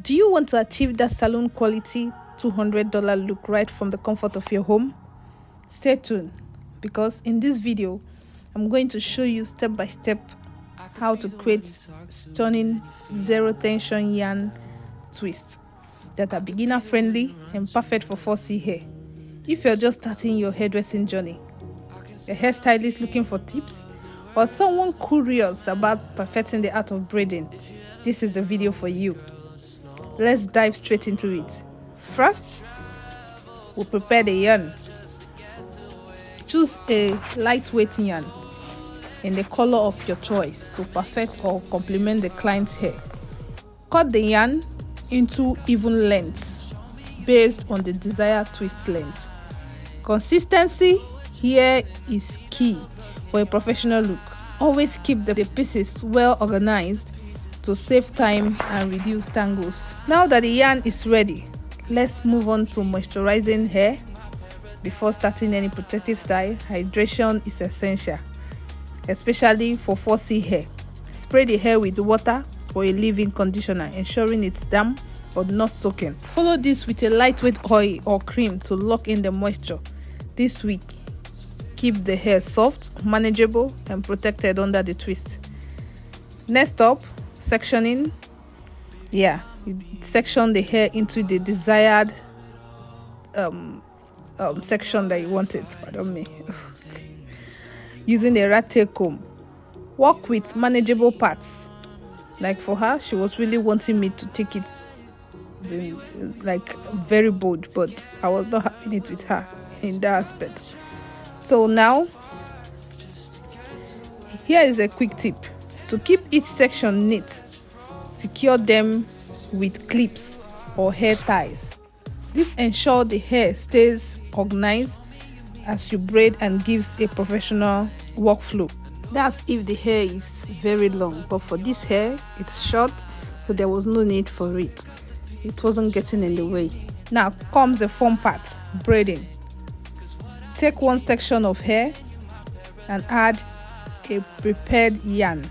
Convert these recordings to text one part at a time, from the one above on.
Do you want to achieve that salon quality $200 look right from the comfort of your home? Stay tuned, because in this video I'm going to show you step by step how to create stunning zero tension yarn twists that are beginner friendly and perfect for 4C hair. If you're just starting your hairdressing journey, a hairstylist looking for tips, or someone curious about perfecting the art of braiding, this is the video for you. Let's dive straight into it. First, we'll prepare the yarn. Choose a lightweight yarn in the color of your choice to perfect or complement the client's hair. Cut the yarn into even lengths based on the desired twist length. Consistency here is key for a professional look. Always keep the pieces well organized to save time and reduce tangles. Now that the yarn is ready, let's move on to moisturizing hair. Before starting any protective style, hydration is essential, especially for 4C hair. Spray the hair with water or a leave-in conditioner, ensuring it's damp but not soaking. Follow this with a lightweight oil or cream to lock in the moisture. This will keep the hair soft, manageable, and protected under the twist. Next up, sectioning. You section the hair into the desired section that you want it. Pardon me. Using a rat tail comb. Work with manageable parts. Like for her, she was really wanting me to take it like very bold, but I was not having it with her in that aspect. So now, here is a quick tip. To keep each section neat, secure them with clips or hair ties. This ensures the hair stays organized as you braid and gives a professional workflow. That's if the hair is very long, but for this hair, it's short, so there was no need for it. It wasn't getting in the way. Now comes the fun part, braiding. Take one section of hair and add a prepared yarn.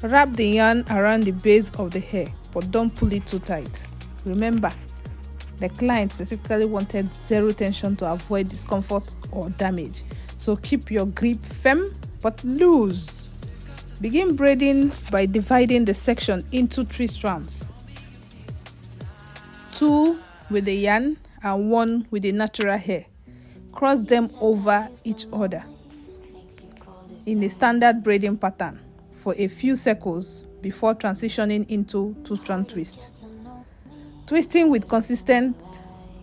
Wrap the yarn around the base of the hair, but don't pull it too tight. Remember, the client specifically wanted zero tension to avoid discomfort or damage, so keep your grip firm but loose. Begin braiding by dividing the section into 3 strands, 2 with the yarn and 1 with the natural hair. Cross them over each other in the standard braiding pattern for a few seconds before transitioning into 2-strand twist. Twisting with consistent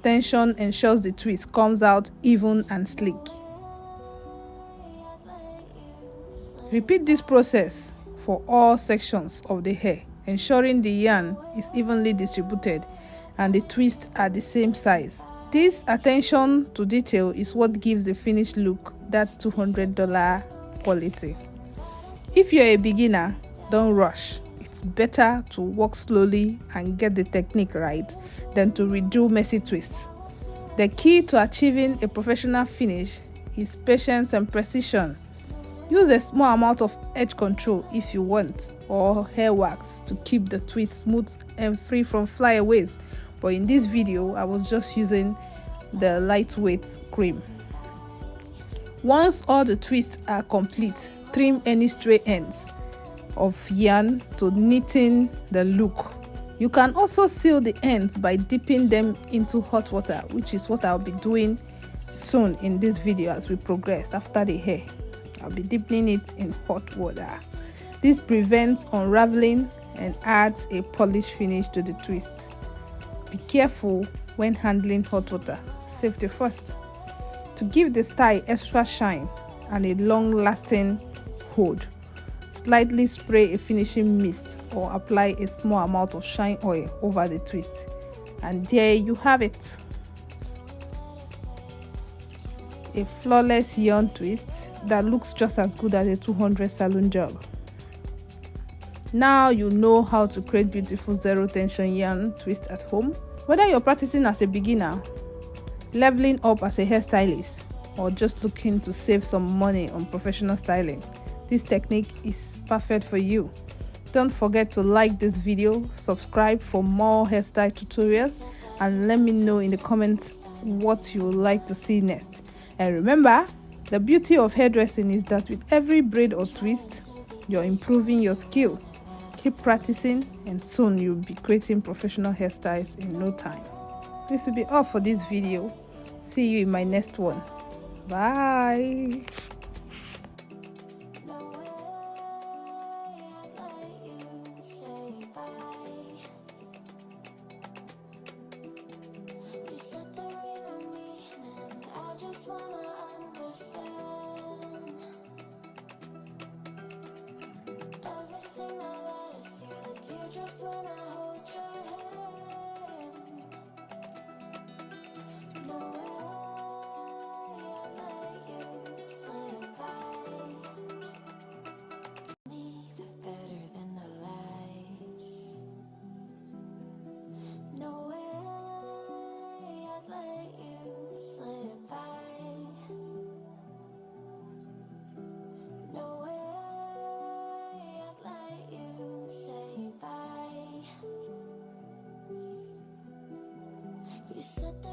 tension ensures the twist comes out even and sleek. Repeat this process for all sections of the hair, ensuring the yarn is evenly distributed and the twists are the same size. This attention to detail is what gives the finished look that $200 quality. If you're a beginner, don't rush. It's better to walk slowly and get the technique right than to redo messy twists. The key to achieving a professional finish is patience and precision. Use a small amount of edge control if you want, or hair wax to keep the twist smooth and free from flyaways. But in this video, I was just using the lightweight cream. Once all the twists are complete, trim any stray ends of yarn to neaten the look. You can also seal the ends by dipping them into hot water, which is what I'll be doing soon in this video as we progress. After the hair, I'll be dipping it in hot water. This prevents unraveling and adds a polished finish to the twist. Be careful when handling hot water. Safety first. To give the style extra shine and a long-lasting hold, slightly spray a finishing mist or apply a small amount of shine oil over the twist. And there you have it. A flawless yarn twist that looks just as good as a $200 salon job. Now you know how to create beautiful zero tension yarn twist at home. Whether you're practicing as a beginner, leveling up as a hairstylist, or just looking to save some money on professional styling, this technique is perfect for you. Don't forget to like this video, subscribe for more hairstyle tutorials, and let me know in the comments what you would like to see next. And remember, the beauty of hairdressing is that with every braid or twist, you're improving your skill. Keep practicing, and soon you'll be creating professional hairstyles in no time. This will be all for this video. See you in my next one. Bye. Just wanna understand everything that let us hear the teardrops when I hold your hand. No way I'd let you slip by me, better than the lights. No way I'd let you slip by. No way I'd let you say bye. You said that